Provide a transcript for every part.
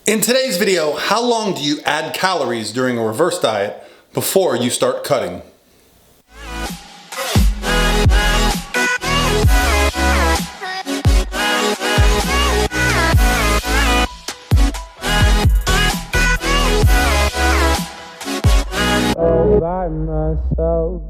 In today's video, how long do you add calories during a reverse diet before you start cutting? All by myself.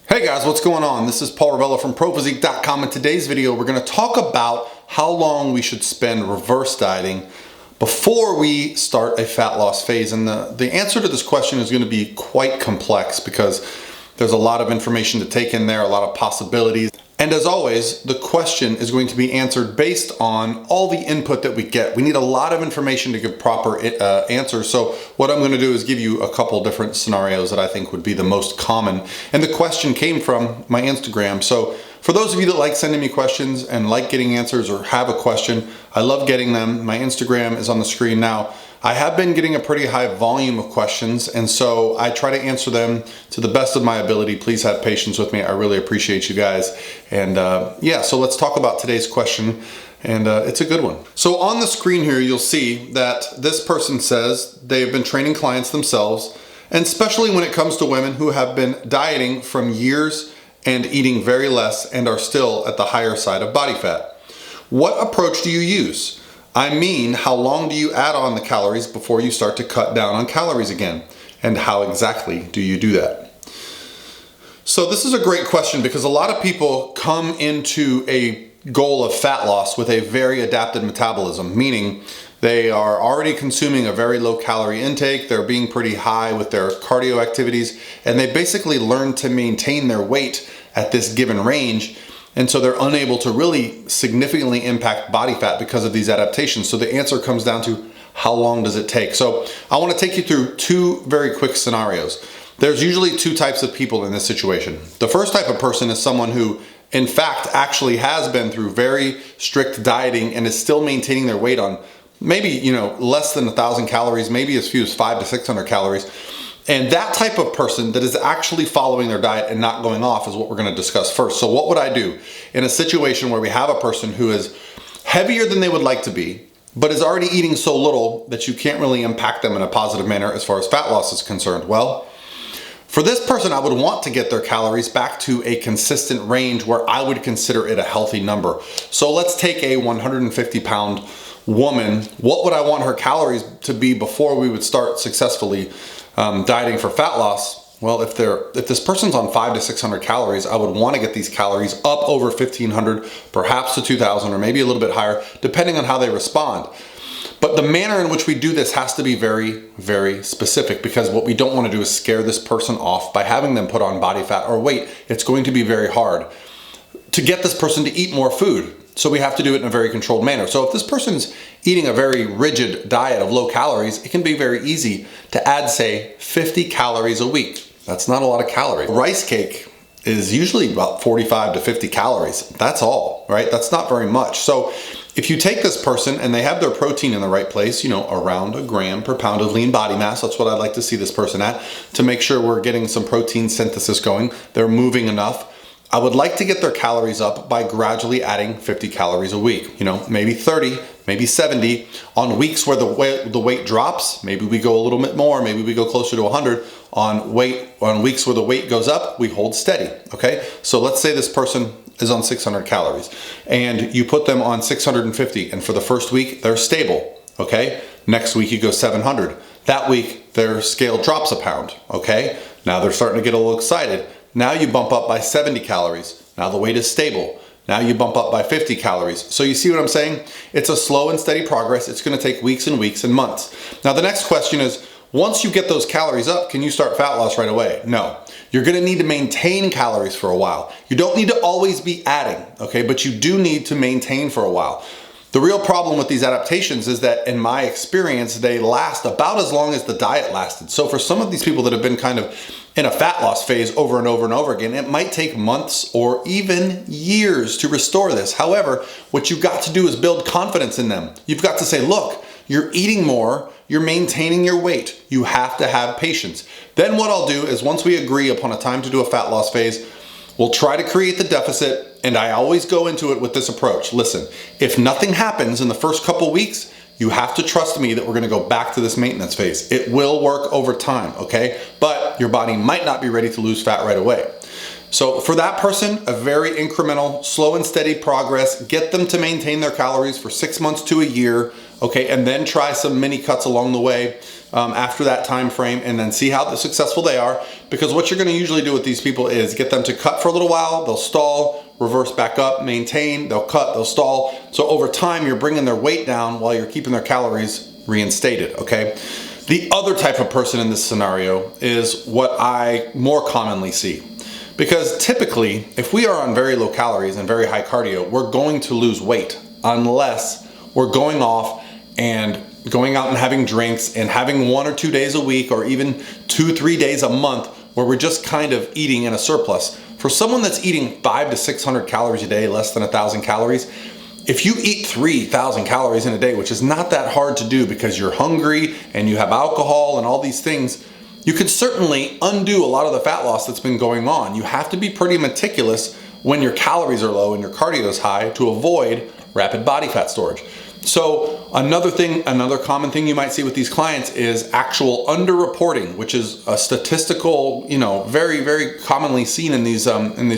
Hey guys, what's going on? This is Paul Ravella from ProPhysique.com. In today's video, we're going to talk about how long we should spend reverse dieting before we start a fat loss phase. And the answer to this question is going to be quite complex because there's a lot of information to take in there, a lot of possibilities. And as always, the question is going to be answered based on all the input that we get. We need a lot of information to give proper answers. So what I'm going to do is give you a couple different scenarios that I think would be the most common. And the question came from my Instagram. So for those of you that like sending me questions and like getting answers or have a question, I love getting them. My Instagram is on the screen now. I have been getting a pretty high volume of questions, and so I try to answer them to the best of my ability. Please have patience with me. I really appreciate you guys. And yeah, so let's talk about today's question, and it's a good one. So on the screen here, you'll see that this person says they've been training clients themselves, and especially when it comes to women who have been dieting from years and eating very less and are still at the higher side of body fat. What approach do you use? I mean, how long do you add on the calories before you start to cut down on calories again? And how exactly do you do that? So this is a great question because a lot of people come into a goal of fat loss with a very adapted metabolism, meaning they are already consuming a very low calorie intake, they're being pretty high with their cardio activities, and they basically learn to maintain their weight at this given range. And so they're unable to really significantly impact body fat because of these adaptations. So the answer comes down to how long does it take? So I want to take you through two very quick scenarios. There's usually two types of people in this situation. The first type of person is someone who in fact actually has been through very strict dieting and is still maintaining their weight on maybe, less than 1,000 calories, maybe as few as 500 to 600 calories. And that type of person that is actually following their diet and not going off is what we're going to discuss first. So what would I do in a situation where we have a person who is heavier than they would like to be, but is already eating so little that you can't really impact them in a positive manner as far as fat loss is concerned? Well, for this person, I would want to get their calories back to a consistent range where I would consider it a healthy number. So let's take a 150-pound woman. What would I want her calories to be before we would start successfully dieting for fat loss? Well, if this person's on 500 to 600 calories, I would want to get these calories up over 1,500, perhaps to 2,000, or maybe a little bit higher, depending on how they respond. But the manner in which we do this has to be very, very specific, because what we don't want to do is scare this person off by having them put on body fat or weight. It's going to be very hard to get this person to eat more food. So we have to do it in a very controlled manner. So if this person's eating a very rigid diet of low calories, it can be very easy to add, say, 50 calories a week. That's not a lot of calories. Rice cake is usually about 45 to 50 calories. That's all, right? That's not very much. So if you take this person and they have their protein in the right place, around a gram per pound of lean body mass, that's what I'd like to see this person at, to make sure we're getting some protein synthesis going. They're moving enough. I would like to get their calories up by gradually adding 50 calories a week, maybe 30, maybe 70. On weeks where the weight drops, maybe we go a little bit more, maybe we go closer to 100. On weeks where the weight goes up, we hold steady, okay? So let's say this person is on 600 calories and you put them on 650, and for the first week, they're stable, okay? Next week, you go 700. That week, their scale drops a pound, okay? Now they're starting to get a little excited. Now you bump up by 70 calories. Now the weight is stable. Now you bump up by 50 calories. So you see what I'm saying? It's a slow and steady progress. It's going to take weeks and weeks and months. Now the next question is, once you get those calories up, can you start fat loss right away? No. You're going to need to maintain calories for a while. You don't need to always be adding, okay? But you do need to maintain for a while. The real problem with these adaptations is that, in my experience, they last about as long as the diet lasted. So for some of these people that have been kind of in a fat loss phase over and over and over again, it might take months or even years to restore this. However, what you've got to do is build confidence in them. You've got to say, look, you're eating more, you're maintaining your weight. You have to have patience. Then what I'll do is, once we agree upon a time to do a fat loss phase, we'll try to create the deficit. And I always go into it with this approach. Listen, if nothing happens in the first couple weeks, you have to trust me that we're gonna go back to this maintenance phase. It will work over time, okay? But your body might not be ready to lose fat right away. So for that person, a very incremental, slow and steady progress, get them to maintain their calories for 6 months to a year, okay? And then try some mini cuts along the way after that time frame, and then see how successful they are. Because what you're gonna usually do with these people is get them to cut for a little while, they'll stall, reverse back up, maintain, they'll cut, they'll stall. So over time, you're bringing their weight down while you're keeping their calories reinstated, okay? The other type of person in this scenario is what I more commonly see. Because typically, if we are on very low calories and very high cardio, we're going to lose weight unless we're going off and going out and having drinks and having 1 or 2 days a week, or even 2-3 days a month where we're just kind of eating in a surplus. For someone that's eating 500 to 600 calories a day, less than 1,000 calories, if you eat 3,000 calories in a day, which is not that hard to do because you're hungry and you have alcohol and all these things, you can certainly undo a lot of the fat loss that's been going on. You have to be pretty meticulous when your calories are low and your cardio is high to avoid rapid body fat storage. So another common thing you might see with these clients is actual underreporting, which is a statistical, very, very commonly seen in these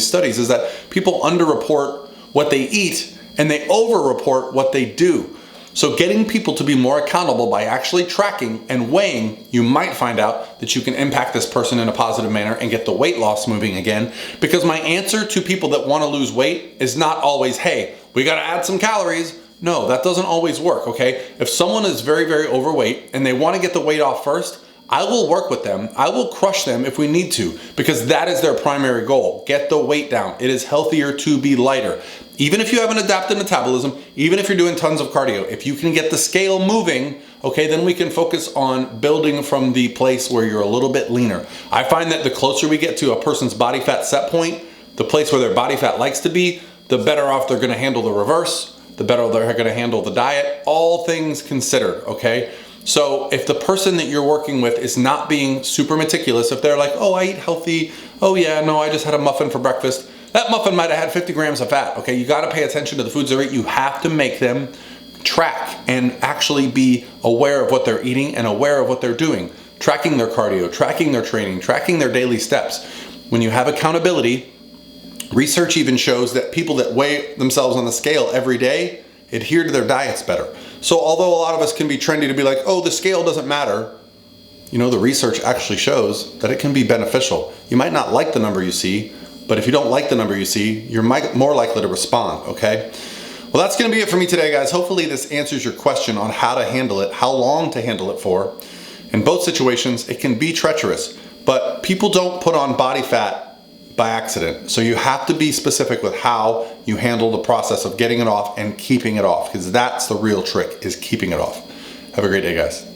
studies, is that people underreport what they eat and they overreport what they do. So getting people to be more accountable by actually tracking and weighing, you might find out that you can impact this person in a positive manner and get the weight loss moving again. Because my answer to people that want to lose weight is not always, hey, we got to add some calories. No, that doesn't always work, okay? If someone is very, very overweight and they want to get the weight off first, I will work with them. I will crush them if we need to, because that is their primary goal. Get the weight down. It is healthier to be lighter. Even if you have an adaptive metabolism, even if you're doing tons of cardio, if you can get the scale moving, okay, then we can focus on building from the place where you're a little bit leaner. I find that the closer we get to a person's body fat set point, the place where their body fat likes to be, the better off they're gonna handle the reverse, the better they're gonna handle the diet, all things considered, okay? So if the person that you're working with is not being super meticulous, if they're like, oh, I eat healthy, oh yeah, no, I just had a muffin for breakfast, that muffin might have had 50 grams of fat, okay? You gotta pay attention to the foods they eat. You have to make them track and actually be aware of what they're eating and aware of what they're doing. Tracking their cardio, tracking their training, tracking their daily steps. When you have accountability, research even shows that people that weigh themselves on the scale every day adhere to their diets better. So although a lot of us can be trendy to be like, oh, the scale doesn't matter, the research actually shows that it can be beneficial. You might not like the number you see, but if you don't like the number you see, you're more likely to respond, okay? Well, that's gonna be it for me today, guys. Hopefully this answers your question on how to handle it, how long to handle it for. In both situations, it can be treacherous, but people don't put on body fat by accident. So you have to be specific with how you handle the process of getting it off and keeping it off, because that's the real trick, is keeping it off. Have a great day, guys.